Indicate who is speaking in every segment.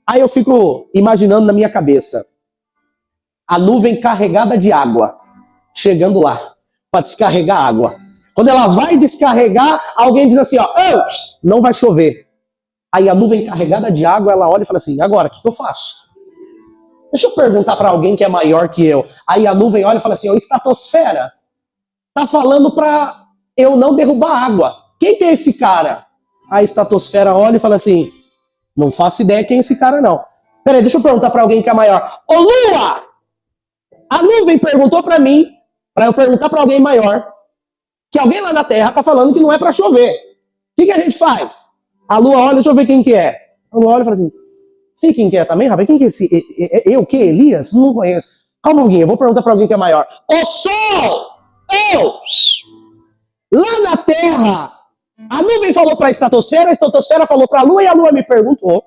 Speaker 1: Aí eu fico imaginando na minha cabeça a nuvem carregada de água, chegando lá, para descarregar água. Quando ela vai descarregar, alguém diz assim, ó, não vai chover. Aí a nuvem carregada de água, ela olha e fala assim, agora, o que eu faço? Deixa eu perguntar para alguém que é maior que eu. Aí a nuvem olha e fala assim, estratosfera, tá falando para eu não derrubar água. Quem que é esse cara? A estratosfera olha e fala assim, não faço ideia quem é esse cara não. Peraí, deixa eu perguntar para alguém que é maior. Ô Lua! A nuvem perguntou para mim, para eu perguntar para alguém maior, que alguém lá na Terra tá falando que não é para chover. O que a gente faz? A Lua olha, deixa eu ver quem que é. A Lua olha e fala assim, sei quem que é também, rapaz? Quem que é esse? Eu o quê? Elias? Não conheço. Calma um pouquinho, eu vou perguntar para alguém que é maior. Ô Sol! Lá na Terra, a nuvem falou para a estratosfera falou para a Lua e a Lua me perguntou,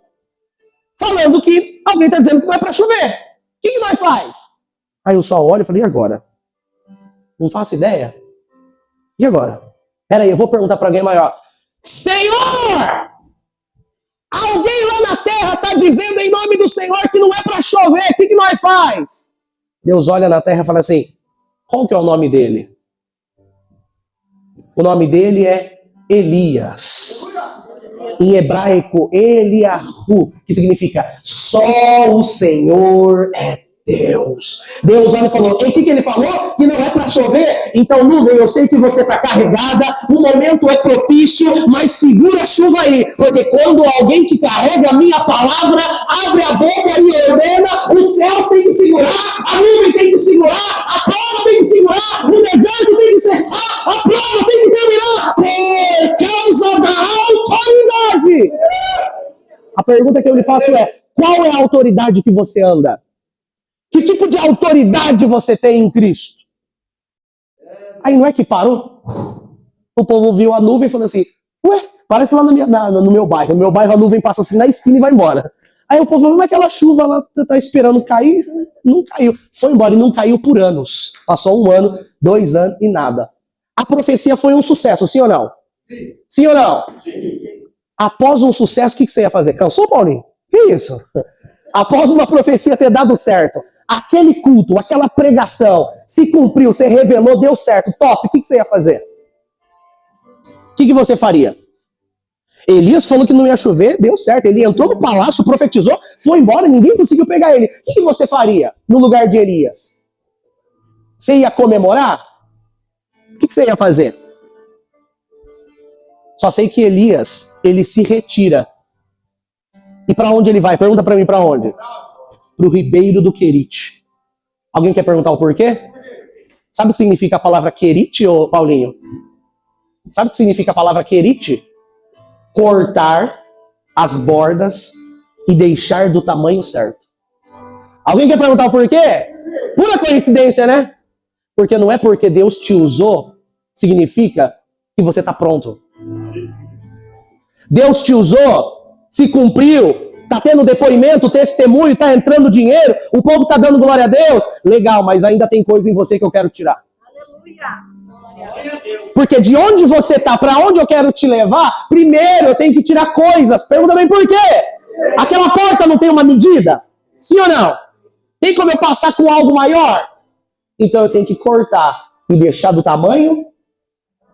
Speaker 1: falando que alguém está dizendo que não é para chover. O que nós faz? Aí o Sol olha e falei, e agora? Não faço ideia. E agora? Peraí, eu vou perguntar para alguém maior. Senhor! Alguém lá na Terra está dizendo em nome do Senhor que não é para chover. O que nós faz? Deus olha na Terra e fala assim, qual que é o nome dele? O nome dele é Elias. Em hebraico, Eliahu, que significa só o Senhor é Deus. Deus olha e falou, e o que ele falou? Que não é para chover. Então, nuvem, eu sei que você está carregada, o momento é propício, mas segura a chuva aí, porque quando alguém que carrega a minha palavra abre a boca e ordena, os céus têm que segurar, a nuvem tem que segurar, a prova tem que segurar, o deserto tem que cessar, a prova tem que terminar, por causa da autoridade. A pergunta que eu lhe faço é, qual é a autoridade que você anda? Que tipo de autoridade você tem em Cristo? Aí não é que parou? O povo viu a nuvem e falou assim, ué, parece lá no meu bairro. No meu bairro a nuvem passa assim na esquina e vai embora. Aí o povo falou, mas aquela chuva lá tá esperando cair? Não caiu. Foi embora e não caiu por anos. Passou 1 ano, 2 anos e nada. A profecia foi um sucesso, sim ou não? Sim ou não? Após um sucesso, o que você ia fazer? Cansou, Paulinho? Que isso? Após uma profecia ter dado certo, aquele culto, aquela pregação, se cumpriu, você revelou, deu certo, top, o que você ia fazer? O que você faria? Elias falou que não ia chover, deu certo, ele entrou no palácio, profetizou, foi embora, ninguém conseguiu pegar ele. O que você faria no lugar de Elias? Você ia comemorar? O que você ia fazer? Só sei que Elias, ele se retira. E para onde ele vai? Pergunta para mim para onde? Para o ribeiro do Querite. Alguém quer perguntar o porquê? Sabe o que significa a palavra Querite, ô Paulinho? Sabe o que significa a palavra Querite? Cortar as bordas e deixar do tamanho certo. Alguém quer perguntar o porquê? Pura coincidência, né? Porque não é porque Deus te usou, significa que você está pronto. Deus te usou, se cumpriu, tá tendo depoimento, testemunho, tá entrando dinheiro, o povo tá dando glória a Deus. Legal, mas ainda tem coisa em você que eu quero tirar. Aleluia. Porque de onde você tá, para onde eu quero te levar, primeiro eu tenho que tirar coisas. Pergunta bem por quê? Aquela porta não tem uma medida? Sim ou não? Tem como eu passar com algo maior? Então eu tenho que cortar e deixar do tamanho.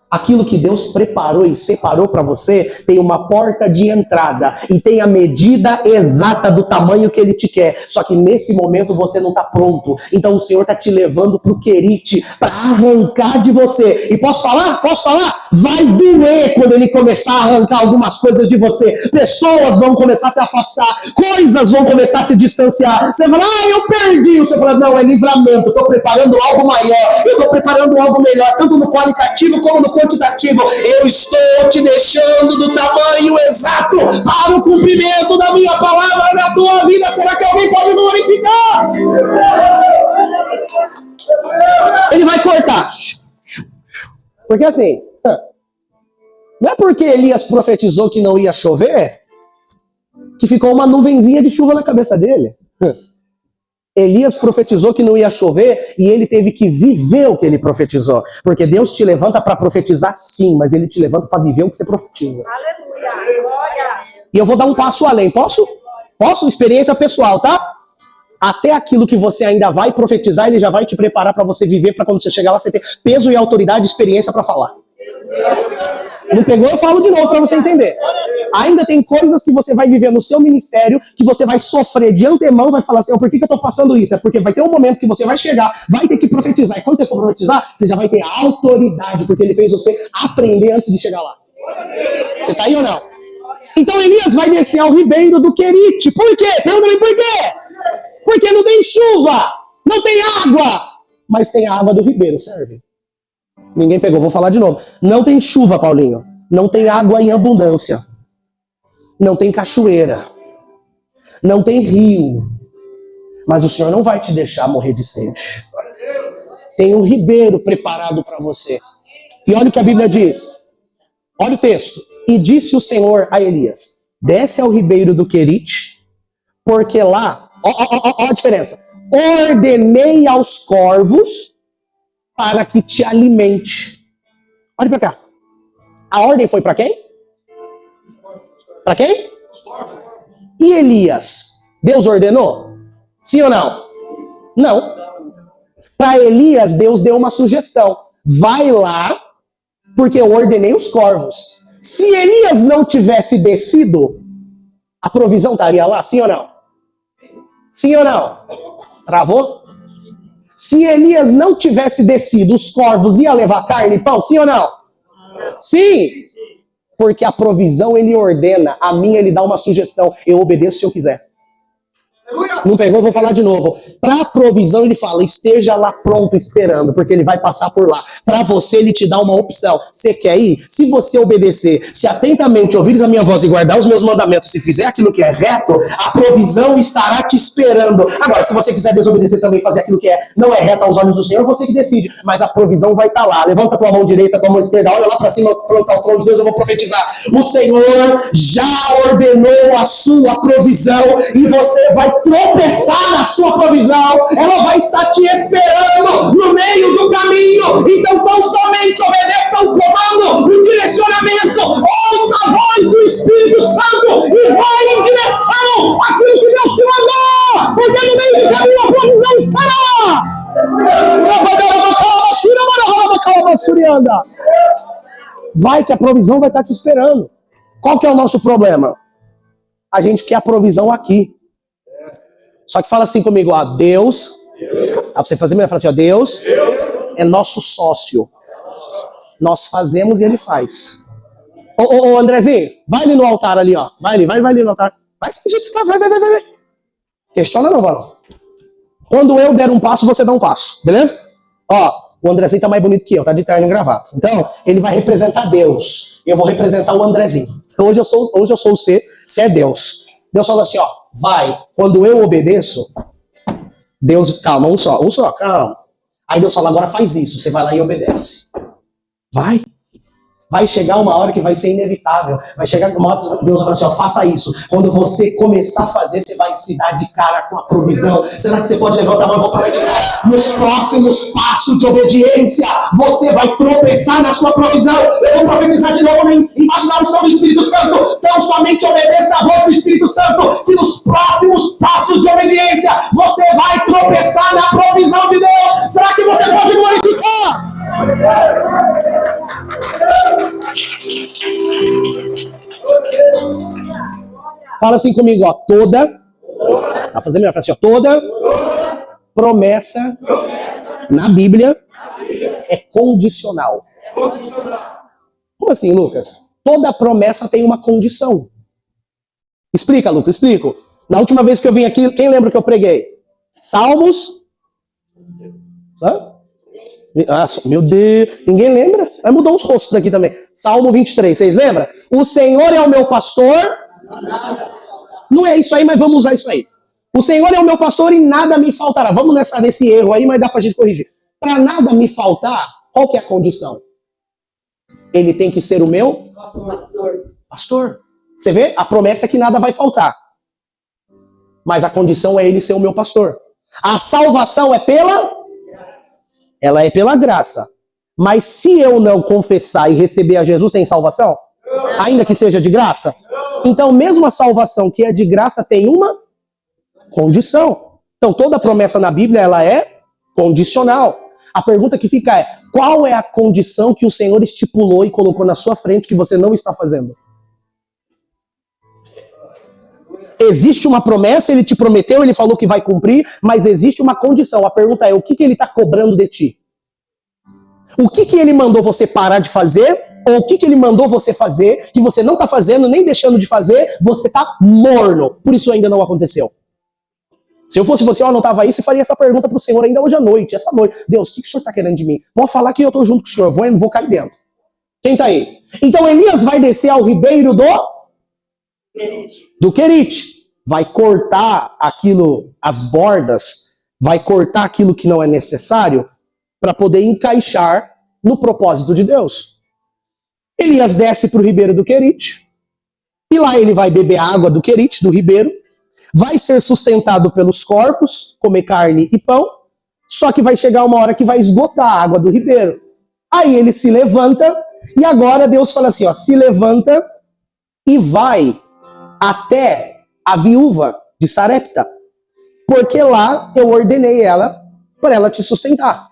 Speaker 1: Aquilo que Deus preparou e separou para você tem uma porta de entrada e tem a medida exata do tamanho que Ele te quer. Só que nesse momento você não está pronto. Então o Senhor está te levando para o Querite, para arrancar de você. E posso falar? Posso falar? Vai doer quando Ele começar a arrancar algumas coisas de você. Pessoas vão começar a se afastar, coisas vão começar a se distanciar. Você fala, eu perdi. Você fala, não, é livramento. Eu estou preparando algo maior. Eu estou preparando algo melhor, tanto no qualitativo como no quantitativo. Eu estou te deixando do tamanho exato para o cumprimento da minha palavra na tua vida. Será que alguém pode glorificar? Ele vai cortar. Porque assim, não é porque Elias profetizou que não ia chover que ficou uma nuvenzinha de chuva na cabeça dele. Elias profetizou que não ia chover e ele teve que viver o que ele profetizou. Porque Deus te levanta para profetizar sim, mas Ele te levanta para viver o que você profetiza. Aleluia! E eu vou dar um passo além, posso? Posso? Experiência pessoal, tá? Até aquilo que você ainda vai profetizar, ele já vai te preparar para você viver, para quando você chegar lá, você ter peso e autoridade e experiência para falar. Não pegou? Eu falo de novo para você entender. Ainda tem coisas que você vai viver no seu ministério, que você vai sofrer de antemão, vai falar assim, por que eu tô passando isso? É porque vai ter um momento que você vai chegar, vai ter que profetizar. E quando você for profetizar, você já vai ter autoridade, porque ele fez você aprender antes de chegar lá. Você tá aí ou não? Então Elias vai descer ao ribeiro do Querite. Por quê? Pergunta-me por quê? Porque não tem chuva, não tem água, mas tem a água do ribeiro, serve? Ninguém pegou, vou falar de novo. Não tem chuva, Paulinho. Não tem água em abundância. Não tem cachoeira. Não tem rio. Mas o Senhor não vai te deixar morrer de sede. Tem um ribeiro preparado para você. E olha o que a Bíblia diz. Olha o texto. E disse o Senhor a Elias, desce ao ribeiro do Querite, porque lá, ó a diferença. Ordenei aos corvos para que te alimente. Olha para cá. A ordem foi para quem? Para quem? E Elias? Deus ordenou? Sim ou não? Não. Para Elias, Deus deu uma sugestão. Vai lá, porque eu ordenei os corvos. Se Elias não tivesse descido, a provisão estaria lá, sim ou não? Sim ou não? Travou? Se Elias não tivesse descido, os corvos iam levar carne e pão, sim ou não? Sim! Porque a provisão ele ordena, a mim ele dá uma sugestão, eu obedeço se eu quiser. Não pegou? Vou falar de novo. Para a provisão ele fala, esteja lá pronto esperando, porque ele vai passar por lá. Para você ele te dá uma opção. Você quer ir? Se você obedecer, se atentamente ouvires a minha voz e guardar os meus mandamentos, se fizer aquilo que é reto, a provisão estará te esperando. Agora, se você quiser desobedecer também, fazer aquilo que não é reto aos olhos do Senhor, você que decide. Mas a provisão vai estar lá. Levanta tua mão direita, tua mão esquerda, olha lá para cima, pronto ao trono de Deus, eu vou profetizar. O Senhor já ordenou a sua provisão e você vai tropeçar na sua provisão, ela vai estar te esperando no meio do caminho. Então tão somente obedeça ao comando, o direcionamento, ouça a voz do Espírito Santo e vai em direção àquilo que Deus te mandou, porque no meio do caminho a provisão estará. Vai que a provisão vai estar te esperando. Qual que é o nosso problema? A gente quer a provisão aqui. Só que fala assim comigo, ó, Deus, pra você fazer melhor, fala assim, ó, Deus é nosso sócio. Nós fazemos e ele faz. Ô, Andrezinho, vai ali no altar ali, ó. Vai ali no altar. Vai do jeito que tá, vai. Questiona não, Valão. Quando eu der um passo, você dá um passo, beleza? Ó, o Andrezinho tá mais bonito que eu, tá de terno e gravata. Então, ele vai representar Deus. Eu vou representar o Andrezinho. Hoje eu sou o C, você é Deus. Deus fala assim, ó, vai. Quando eu obedeço, Deus, calma, um só, calma. Aí Deus fala, agora faz isso. Você vai lá e obedece. Vai. Vai chegar uma hora que vai ser inevitável. Vai chegar uma hora que Deus vai falar assim, ó, faça isso. Quando você começar a fazer, você vai se dar de cara com a provisão. Será que você pode levantar a mão e vou profetizar? Nos próximos passos de obediência, você vai tropeçar na sua provisão. Eu vou profetizar de novo embaixo da unção do Espírito Santo. Então somente obedeça a voz do Espírito Santo, que nos próximos passos de obediência, você vai tropeçar na provisão de Deus. Será que você pode glorificar? Fala assim comigo, ó, tá fazendo melhor, fala assim, ó, toda promessa na Bíblia é condicional. Como assim, Lucas? Toda promessa tem uma condição. Explica, Lucas, explico. Na última vez que eu vim aqui, quem lembra que eu preguei? Salmos? Hã? Ah, meu Deus, ninguém lembra? Aí mudou os rostos aqui também. Salmo 23, vocês lembram? O Senhor é o meu pastor. Não é isso aí, mas vamos usar isso aí. O Senhor é o meu pastor e nada me faltará. Vamos nesse erro aí, mas dá pra gente corrigir. Para nada me faltar, qual que é a condição? Ele tem que ser o meu pastor. Você vê? A promessa é que nada vai faltar. Mas a condição é ele ser o meu pastor. A salvação é ela é pela graça. Mas se eu não confessar e receber a Jesus, tem salvação? Ainda que seja de graça? Então, mesmo a salvação que é de graça tem uma condição. Então, toda promessa na Bíblia, ela é condicional. A pergunta que fica é, qual é a condição que o Senhor estipulou e colocou na sua frente que você não está fazendo? Existe uma promessa, ele te prometeu, ele falou que vai cumprir, mas existe uma condição. A pergunta é, o que ele está cobrando de ti? O que ele mandou você parar de fazer? Ou o que ele mandou você fazer que você não está fazendo, nem deixando de fazer, você está morno. Por isso ainda não aconteceu. Se eu fosse você, eu anotava isso e faria essa pergunta para o Senhor ainda hoje à noite, essa noite. Deus, o que o Senhor está querendo de mim? Pode falar que eu estou junto com o Senhor, vou cair dentro. Quem está aí? Então Elias vai descer ao ribeiro do Querite. Vai cortar aquilo, as bordas, vai cortar aquilo que não é necessário para poder encaixar no propósito de Deus. Elias desce para o ribeiro do Querite, e lá ele vai beber água do Querite, do ribeiro, vai ser sustentado pelos corpos, comer carne e pão, só que vai chegar uma hora que vai esgotar a água do ribeiro. Aí ele se levanta, e agora Deus fala assim, ó, se levanta e vai até a viúva de Sarepta, porque lá eu ordenei ela para ela te sustentar.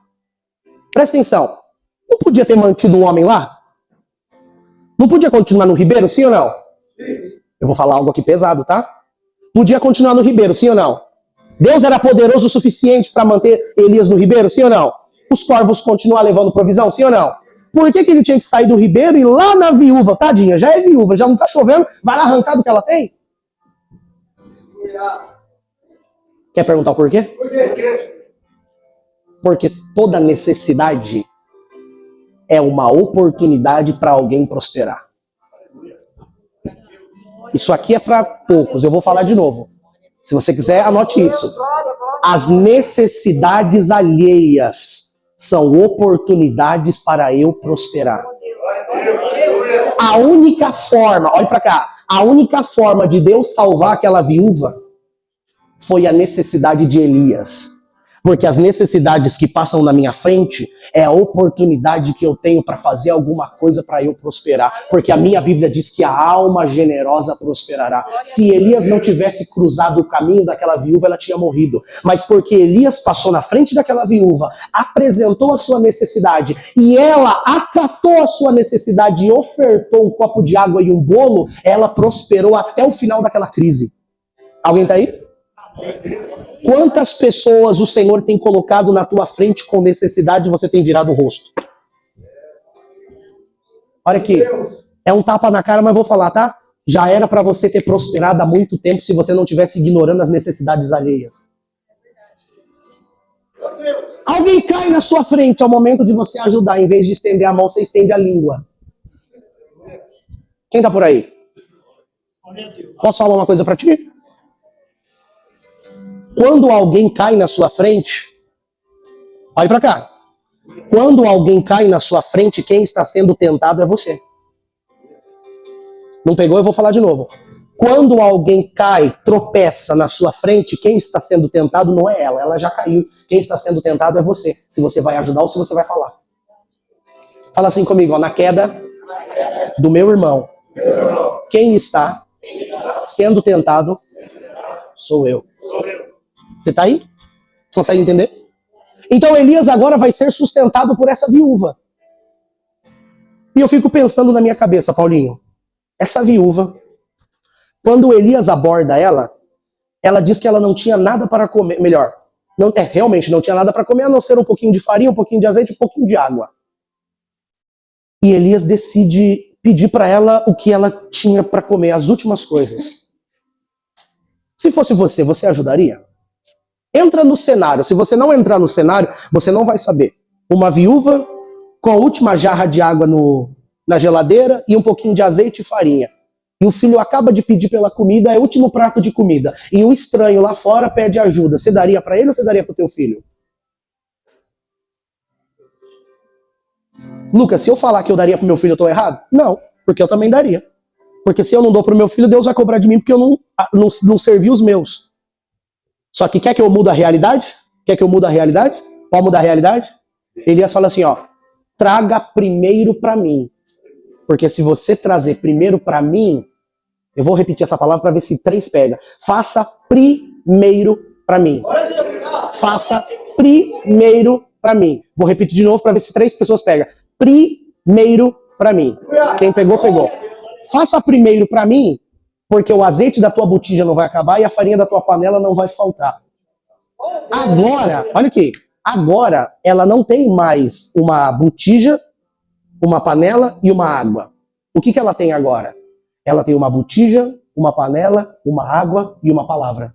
Speaker 1: Presta atenção, não podia ter mantido um homem lá? Não podia continuar no ribeiro, sim ou não? Eu vou falar algo aqui pesado, tá? Podia continuar no ribeiro, sim ou não? Deus era poderoso o suficiente para manter Elias no ribeiro, sim ou não? Os corvos continuar levando provisão, sim ou não? Por que ele tinha que sair do ribeiro e ir lá na viúva? Tadinha, já é viúva, já não tá chovendo, vai lá arrancar do que ela tem? Quer perguntar o porquê? Por quê? Porque toda necessidade é uma oportunidade para alguém prosperar. Isso aqui é para poucos, eu vou falar de novo. Se você quiser, anote isso. As necessidades alheias são oportunidades para eu prosperar. A única forma, olhe para cá, a única forma de Deus salvar aquela viúva foi a necessidade de Elias. Porque as necessidades que passam na minha frente é a oportunidade que eu tenho para fazer alguma coisa para eu prosperar. Porque a minha Bíblia diz que a alma generosa prosperará. Se Elias não tivesse cruzado o caminho daquela viúva, ela tinha morrido. Mas porque Elias passou na frente daquela viúva, apresentou a sua necessidade, e ela acatou a sua necessidade e ofertou um copo de água e um bolo, ela prosperou até o final daquela crise. Alguém tá aí? Quantas pessoas o Senhor tem colocado na tua frente com necessidade e você tem virado o rosto? Olha aqui, é um tapa na cara, mas vou falar, tá? Já era para você ter prosperado há muito tempo se você não tivesse ignorando as necessidades alheias. Alguém cai na sua frente, é o momento de você ajudar. Em vez de estender a mão, você estende a língua. Quem tá por aí? Posso falar uma coisa para ti? Quando alguém cai na sua frente, olha para cá. Quando alguém cai na sua frente, quem está sendo tentado é você. Não pegou? Eu vou falar de novo. Quando alguém cai, tropeça na sua frente, quem está sendo tentado não é ela já caiu. Quem está sendo tentado é você. Se você vai ajudar ou se você vai falar. Fala assim comigo, ó, na queda do meu irmão. Quem está sendo tentado sou eu. Você está aí? Consegue entender? Então Elias agora vai ser sustentado por essa viúva. E eu fico pensando na minha cabeça, Paulinho, essa viúva, quando Elias aborda ela, ela diz que ela não tinha nada para comer, melhor, realmente não tinha nada para comer, a não ser um pouquinho de farinha, um pouquinho de azeite, um pouquinho de água. E Elias decide pedir para ela o que ela tinha para comer, as últimas coisas. Se fosse você, você ajudaria? Entra no cenário. Se você não entrar no cenário, você não vai saber. Uma viúva com a última jarra de água na geladeira e um pouquinho de azeite e farinha. E o filho acaba de pedir pela comida, é o último prato de comida. E um estranho lá fora pede ajuda. Você daria para ele ou você daria para o teu filho? Lucas, se eu falar que eu daria para o meu filho, eu estou errado? Não, porque eu também daria. Porque se eu não dou para o meu filho, Deus vai cobrar de mim porque eu não servi os meus. Só que quer que eu mude a realidade? Quer que eu mude a realidade? Pode mudar a realidade? Elias fala assim, ó, traga primeiro para mim. Porque se você trazer primeiro para mim, Eu vou repetir essa palavra para ver se 3 pega. Faça primeiro para mim. Faça primeiro para mim. Vou repetir de novo para ver se 3 pessoas pegam. Primeiro para mim. Quem pegou, pegou. Faça primeiro para mim, porque o azeite da tua botija não vai acabar e a farinha da tua panela não vai faltar. Agora, olha aqui. Agora, ela não tem mais uma botija, uma panela e uma água. O que ela tem agora? Ela tem uma botija, uma panela, uma água e uma palavra.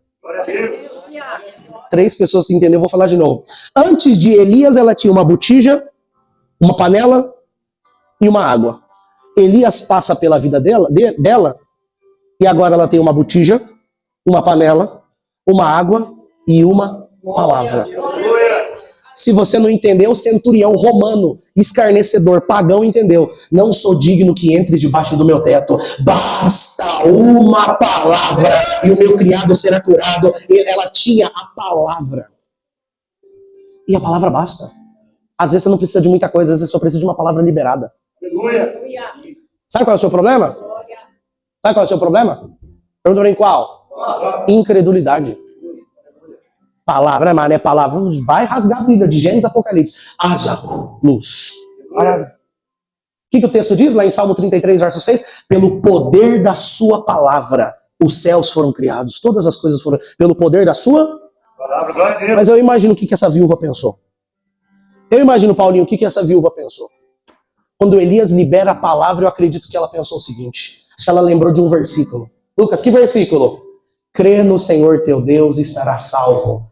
Speaker 1: 3 pessoas se entenderam, eu vou falar de novo. Antes de Elias, ela tinha uma botija, uma panela e uma água. Elias passa pela vida dela e agora ela tem uma botija, uma panela, uma água e uma palavra. Se você não entendeu, o centurião romano, escarnecedor, pagão, entendeu. Não sou digno que entre debaixo do meu teto. Basta uma palavra e o meu criado será curado. Ela tinha a palavra. E a palavra basta. Às vezes você não precisa de muita coisa, às vezes você só precisa de uma palavra liberada. Sabe qual é o seu problema? Sabe qual é o seu problema? Pergunta pra mim qual? Incredulidade. Palavra, mas é palavra. Vai rasgar a Bíblia de Gênesis a Apocalipse. Haja luz. Palavra. O que o texto diz lá em Salmo 33, verso 6? Pelo poder da sua palavra, os céus foram criados. Todas as coisas foram pelo poder da sua palavra. Mas eu imagino o que essa viúva pensou. Eu imagino, Paulinho, o que essa viúva pensou. Quando Elias libera a palavra, eu acredito que ela pensou o seguinte. Acho que ela lembrou de um versículo. Lucas, que versículo? Crê no Senhor teu Deus e estarás salvo.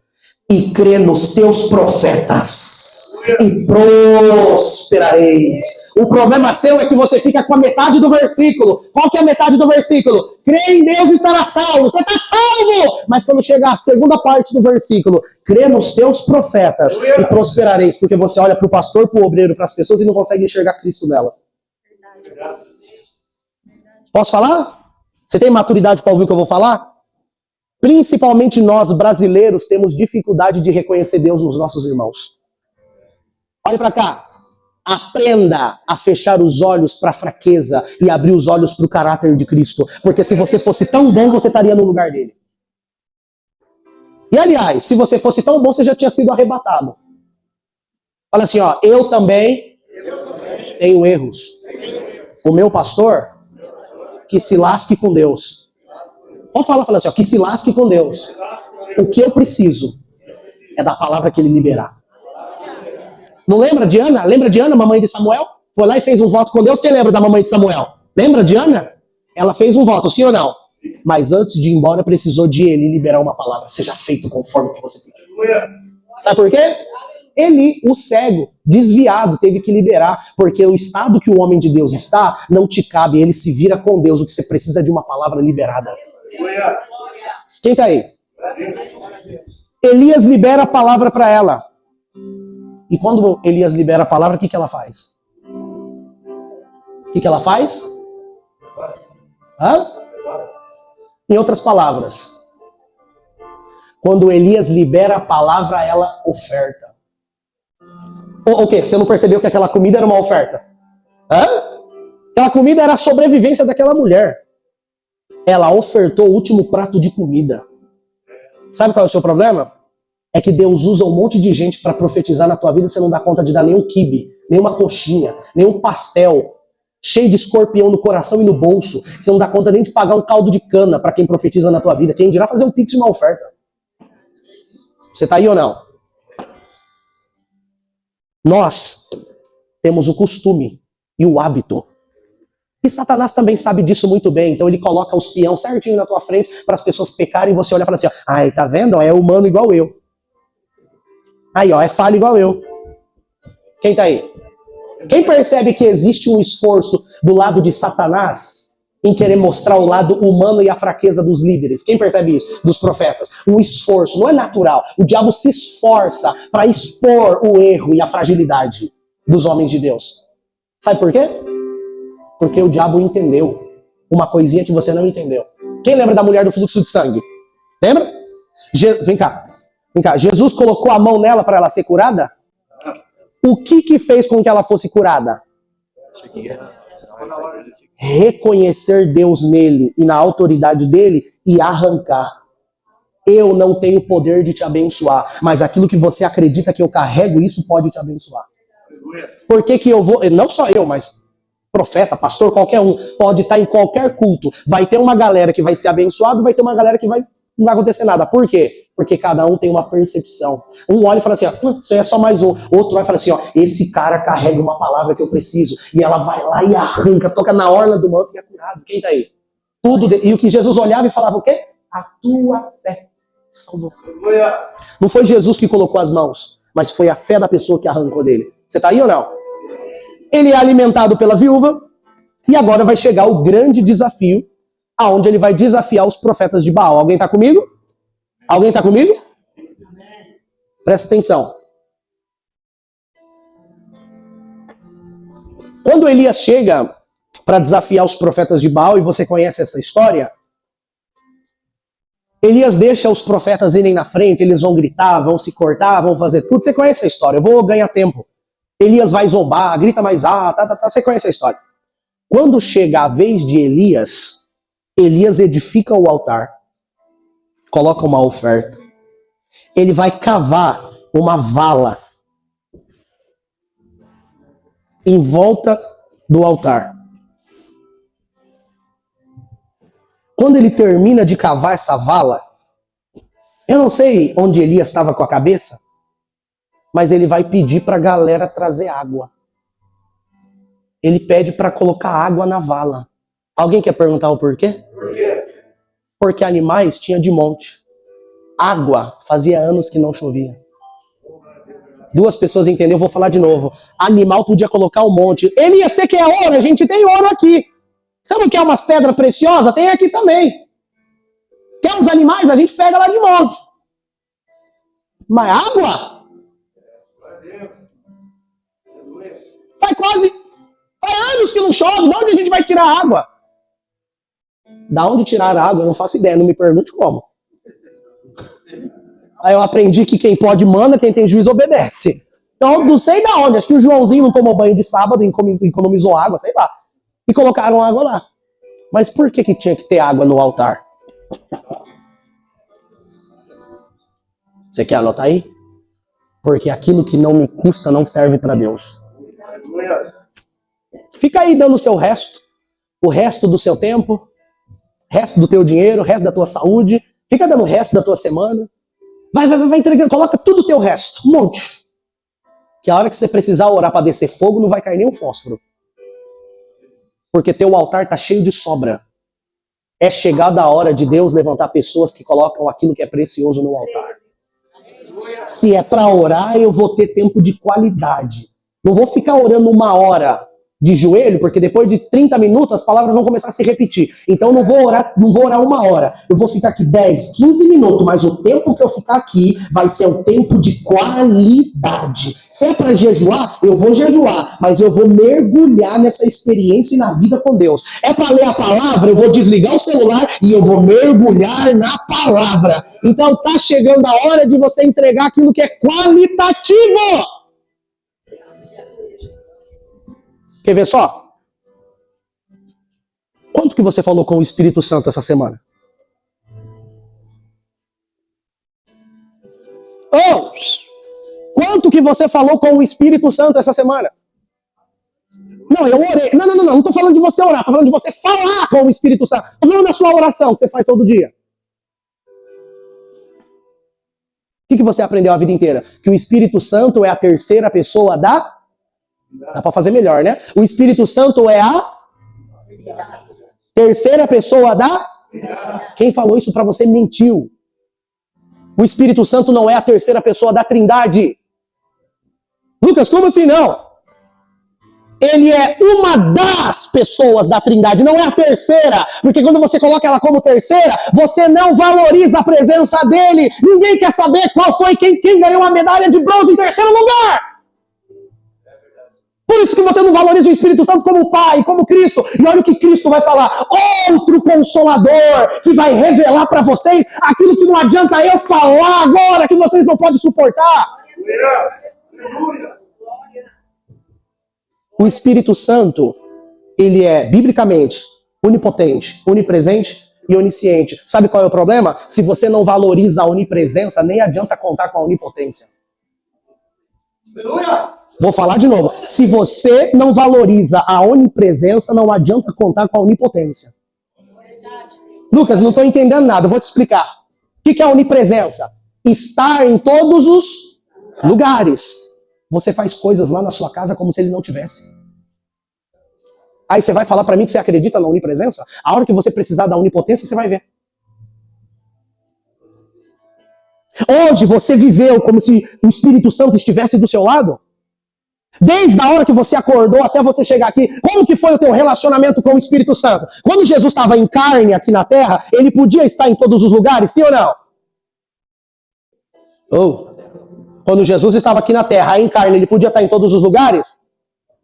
Speaker 1: E crê nos teus profetas e prosperareis. O problema seu é que você fica com a metade do versículo. Qual que é a metade do versículo? Crê em Deus e estará salvo. Você está salvo! Mas quando chegar a segunda parte do versículo, crê nos teus profetas e prosperareis. Porque você olha para o pastor, para o obreiro, para as pessoas e não consegue enxergar Cristo nelas. Posso falar? Você tem maturidade para ouvir o que eu vou falar? Principalmente nós, brasileiros, temos dificuldade de reconhecer Deus nos nossos irmãos. Olha para cá. Aprenda a fechar os olhos para a fraqueza e abrir os olhos para o caráter de Cristo. Porque se você fosse tão bom, você estaria no lugar dele. E aliás, se você fosse tão bom, você já tinha sido arrebatado. Olha assim, ó, eu também tenho erros. O meu pastor, que se lasque com Deus. Pode falar assim, ó, que se lasque com Deus. O que eu preciso é da palavra que ele liberar. Não lembra de Ana? Lembra de Ana, mamãe de Samuel? Foi lá e fez um voto com Deus. Quem lembra da mamãe de Samuel? Lembra de Ana? Ela fez um voto, sim ou não? Mas antes de ir embora, precisou de Eli liberar uma palavra. Seja feito conforme o que você pediu. Sabe por quê? Eli, o cego, desviado, teve que liberar. Porque o estado que o homem de Deus está, não te cabe. Ele se vira com Deus. O que você precisa é de uma palavra liberada. Quem tá aí? Elias libera a palavra para ela. E quando Elias libera a palavra, o que ela faz? O que ela faz? Hã? Em outras palavras, quando Elias libera a palavra, ela oferta. O quê? Você não percebeu que aquela comida era uma oferta? Hã? Aquela comida era a sobrevivência daquela mulher. Ela ofertou o último prato de comida. Sabe qual é o seu problema? É que Deus usa um monte de gente para profetizar na tua vida e você não dá conta de dar nenhum quibe, nenhuma coxinha, nenhum pastel, cheio de escorpião no coração e no bolso. Você não dá conta nem de pagar um caldo de cana para quem profetiza na tua vida. Quem dirá fazer um pix de uma oferta. Você tá aí ou não? Nós temos o costume e o hábito. E Satanás também sabe disso muito bem. Então ele coloca os peão certinho na tua frente para as pessoas pecarem e você olha e fala assim, ó, ai, tá vendo? É humano igual eu. Aí, ó, é falho igual eu. Quem tá aí? Quem percebe que existe um esforço do lado de Satanás em querer mostrar o lado humano e a fraqueza dos líderes? Quem percebe isso? Dos profetas. Um esforço, não é natural. O diabo se esforça para expor o erro e a fragilidade dos homens de Deus. Sabe por quê? Porque o diabo entendeu uma coisinha que você não entendeu. Quem lembra da mulher do fluxo de sangue? Lembra? Vem cá. Vem cá. Jesus colocou a mão nela para ela ser curada? O que fez com que ela fosse curada? reconhecer Deus nele e na autoridade dele e arrancar. Eu não tenho poder de te abençoar, mas aquilo que você acredita que eu carrego, isso pode te abençoar. Por que que eu vou... Não só eu, mas profeta, pastor, qualquer um, pode estar em qualquer culto. Vai ter uma galera que vai ser abençoada, vai ter uma galera que não vai acontecer nada. Por quê? Porque cada um tem uma percepção. Um olha e fala assim, ó, isso aí é só mais um. Outro olha e fala assim, ó, esse cara carrega uma palavra que eu preciso. E ela vai lá e arranca, toca na orla do manto e é curado. Quem tá aí? E o que Jesus olhava e falava o quê? A tua fé salvou. Não foi Jesus que colocou as mãos, mas foi a fé da pessoa que arrancou dele. Você tá aí ou não? Ele é alimentado pela viúva e agora vai chegar o grande desafio, aonde ele vai desafiar os profetas de Baal. Alguém tá comigo? Alguém tá comigo? Presta atenção. Quando Elias chega para desafiar os profetas de Baal, e você conhece essa história, Elias deixa os profetas irem na frente, eles vão gritar, vão se cortar, vão fazer tudo. Você conhece a história, eu vou ganhar tempo. Elias vai zombar, grita mais alto, você conhece a história. Quando chega a vez de Elias, Elias edifica o altar, coloca uma oferta. Ele vai cavar uma vala em volta do altar. Quando ele termina de cavar essa vala, eu não sei onde Elias estava com a cabeça, mas ele vai pedir para a galera trazer água. Ele pede para colocar água na vala. Alguém quer perguntar o porquê?
Speaker 2: Por quê?
Speaker 1: Porque animais tinha de monte. Água fazia anos que não chovia. Duas pessoas entenderam, eu vou falar de novo. Animal podia colocar um monte. Elias, você quer ouro? A gente tem ouro aqui. Você não quer umas pedras preciosas? Tem aqui também. Quer uns animais? A gente pega lá de monte. Mas água? Faz anos que não chove. De onde a gente vai tirar água? Da onde tirar água? Eu não faço ideia. Não me pergunte como. Aí eu aprendi que quem pode manda, quem tem juízo obedece. Então, não sei da onde. Acho que o Joãozinho não tomou banho de sábado, economizou água, sei lá. E colocaram água lá. Mas por que tinha que ter água no altar? Você quer anotar aí? Porque aquilo que não me custa não serve para Deus. Fica aí dando o seu resto. O resto do seu tempo. Resto do teu dinheiro. Resto da tua saúde. Fica dando o resto da tua semana. Vai entregando. Coloca tudo o teu resto. Um monte. Que a hora que você precisar orar para descer fogo, não vai cair nem um fósforo. Porque teu altar está cheio de sobra. É chegada a hora de Deus levantar pessoas que colocam aquilo que é precioso no altar. Se é para orar, eu vou ter tempo de qualidade. Não vou ficar orando 1 hora de joelho, porque depois de 30 minutos as palavras vão começar a se repetir. Então não vou orar 1 hora. Eu vou ficar aqui 10, 15 minutos, mas o tempo que eu ficar aqui vai ser um tempo de qualidade. Se é para jejuar, eu vou jejuar, mas eu vou mergulhar nessa experiência e na vida com Deus. É para ler a palavra, eu vou desligar o celular e eu vou mergulhar na palavra. Então tá chegando a hora de você entregar aquilo que é qualitativo. Quer ver só? Quanto que você falou com o Espírito Santo essa semana? Oh! Quanto que você falou com o Espírito Santo essa semana? Não, eu orei. Não tô falando de você orar, tô falando de você falar com o Espírito Santo. Tô falando da sua oração que você faz todo dia. O que você aprendeu a vida inteira? Que o Espírito Santo é a terceira pessoa da... Dá pra fazer melhor, né? O Espírito Santo é a terceira pessoa da... Quem falou isso pra você mentiu. O Espírito Santo não é a terceira pessoa da Trindade. Lucas, como assim não? Ele é uma das pessoas da Trindade, não é a terceira. Porque quando você coloca ela como terceira, você não valoriza a presença dele. Ninguém quer saber qual foi quem ganhou a medalha de bronze em terceiro lugar. Por isso que você não valoriza o Espírito Santo como Pai, como Cristo. E olha o que Cristo vai falar. Outro Consolador que vai revelar para vocês aquilo que não adianta eu falar agora, que vocês não podem suportar. O Espírito Santo Ele é, biblicamente, onipotente, onipresente e onisciente. Sabe qual é o problema? Se você não valoriza a onipresença, nem adianta contar com a onipotência. Vou falar de novo. Se você não valoriza a onipresença, não adianta contar com a onipotência. Lucas, não estou entendendo nada. Eu vou te explicar. O que é a onipresença? Estar em todos os lugares. Você faz coisas lá na sua casa como se ele não tivesse. Aí você vai falar para mim que você acredita na onipresença? A hora que você precisar da onipotência, você vai ver. Hoje você viveu como se o Espírito Santo estivesse do seu lado? Desde a hora que você acordou até você chegar aqui, como que foi o teu relacionamento com o Espírito Santo? Quando Jesus estava em carne aqui na terra, ele podia estar em todos os lugares, sim ou não? Quando Jesus estava aqui na terra, em carne, ele podia estar em todos os lugares?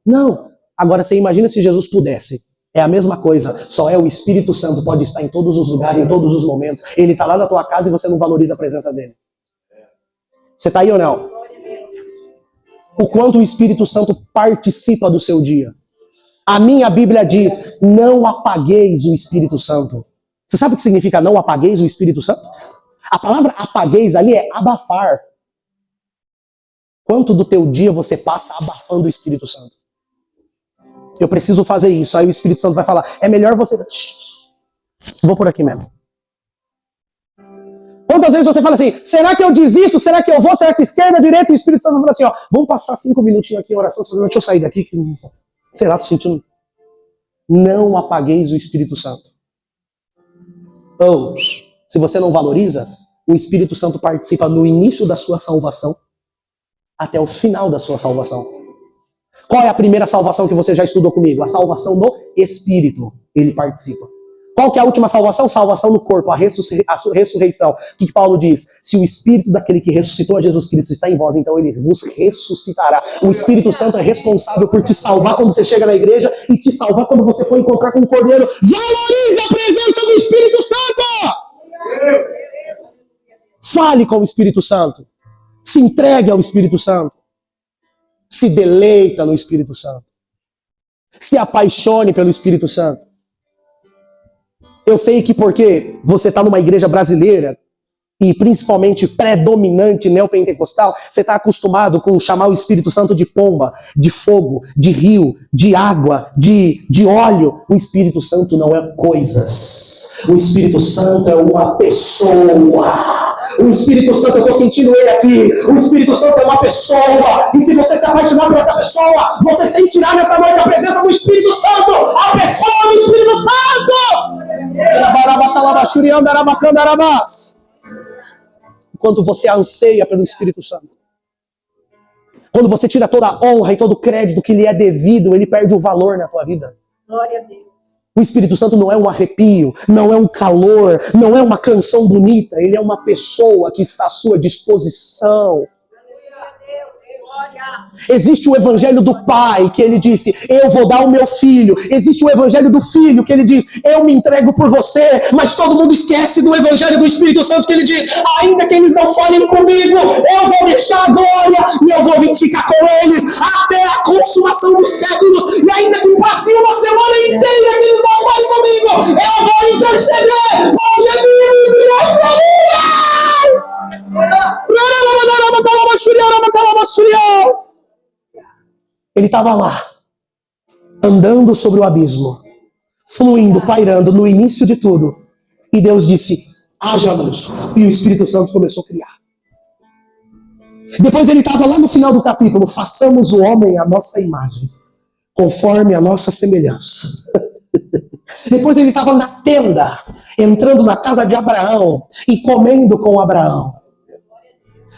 Speaker 1: Não. Agora você imagina se Jesus pudesse. É a mesma coisa, só é o Espírito Santo pode estar em todos os lugares, em todos os momentos. Ele está lá na tua casa e você não valoriza a presença dele. Você está aí ou não? O quanto o Espírito Santo participa do seu dia. A minha Bíblia diz, não apagueis o Espírito Santo. Você sabe o que significa não apagueis o Espírito Santo? A palavra apagueis ali é abafar. Quanto do teu dia você passa abafando o Espírito Santo? Eu preciso fazer isso. Aí o Espírito Santo vai falar, é melhor você... Vou por aqui mesmo. Quantas vezes você fala assim, será que eu desisto? Será que eu vou? Será que esquerda, direita? O Espírito Santo vai falar assim, ó, vamos passar 5 minutinhos aqui em oração, deixa eu sair daqui, que, sei lá, tô sentindo... Não apagueis o Espírito Santo. Se você não valoriza, o Espírito Santo participa no início da sua salvação até o final da sua salvação. Qual é a primeira salvação que você já estudou comigo? A salvação do Espírito. Ele participa. Qual que é a última salvação? Salvação no corpo, a ressurreição. O que Paulo diz? Se o Espírito daquele que ressuscitou a Jesus Cristo está em vós, então ele vos ressuscitará. O Espírito Santo é responsável por te salvar quando você chega na igreja e te salvar quando você for encontrar com o Cordeiro. Valorize a presença do Espírito Santo! Fale com o Espírito Santo. Se entregue ao Espírito Santo. Se deleita no Espírito Santo. Se apaixone pelo Espírito Santo. Eu sei que porque você está numa igreja brasileira e principalmente predominante neopentecostal, você está acostumado com chamar o Espírito Santo de pomba, de fogo, de rio, de água, de óleo. O Espírito Santo não é coisas. O Espírito Santo é uma pessoa. O Espírito Santo, eu estou sentindo ele aqui. O Espírito Santo é uma pessoa. E se você se apaixonar por essa pessoa, você sentirá nessa noite a presença do Espírito Santo. A pessoa do Espírito Santo. Enquanto você anseia pelo Espírito Santo. Quando você tira toda a honra e todo o crédito que lhe é devido, ele perde o valor na tua vida.
Speaker 2: Glória a Deus.
Speaker 1: O Espírito Santo não é um arrepio, não é um calor, não é uma canção bonita. Ele é uma pessoa que está à sua disposição. Existe o evangelho do pai, que ele disse, eu vou dar o meu filho. Existe o evangelho do filho, que ele diz, eu me entrego por você. Mas todo mundo esquece do evangelho do Espírito Santo, que ele diz, ainda que eles não falem comigo, eu vou deixar a glória e eu vou ficar com eles até a consumação dos séculos. E ainda que passe uma semana inteira que eles não falem comigo, eu vou interceder por Jesus e as famílias. Ele estava lá, andando sobre o abismo, fluindo, pairando no início de tudo. E Deus disse, haja luz. E o Espírito Santo começou a criar. Depois ele estava lá no final do capítulo, façamos o homem à nossa imagem, conforme a nossa semelhança. Depois ele estava na tenda, entrando na casa de Abraão e comendo com Abraão.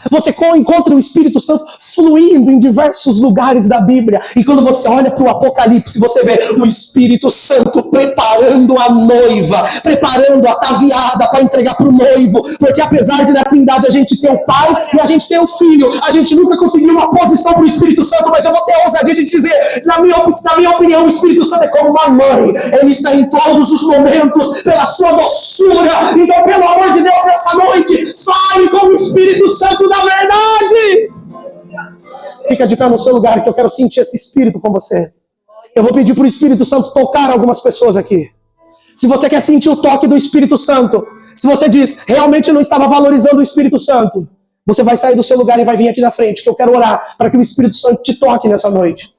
Speaker 1: Você encontra o Espírito Santo fluindo em diversos lugares da Bíblia. E quando você olha para o Apocalipse, você vê o Espírito Santo preparando a noiva, preparando a ataviada para entregar para o noivo. Porque apesar de na Trindade a gente ter o Pai e a gente ter o Filho, a gente nunca conseguiu uma posição para o Espírito Santo. Mas eu vou ter a ousadia de dizer, na minha opinião, o Espírito Santo é como uma mãe. Ele está em todos os momentos, pela sua doçura. Então, pelo amor de Deus, nessa noite, fale com o Espírito Santo da verdade. Fica de pé no seu lugar que eu quero sentir esse Espírito com você. Eu vou pedir para o Espírito Santo tocar algumas pessoas aqui. Se você quer sentir o toque do Espírito Santo, se você diz, realmente eu não estava valorizando o Espírito Santo, você vai sair do seu lugar e vai vir aqui na frente, que eu quero orar para que o Espírito Santo te toque nessa noite.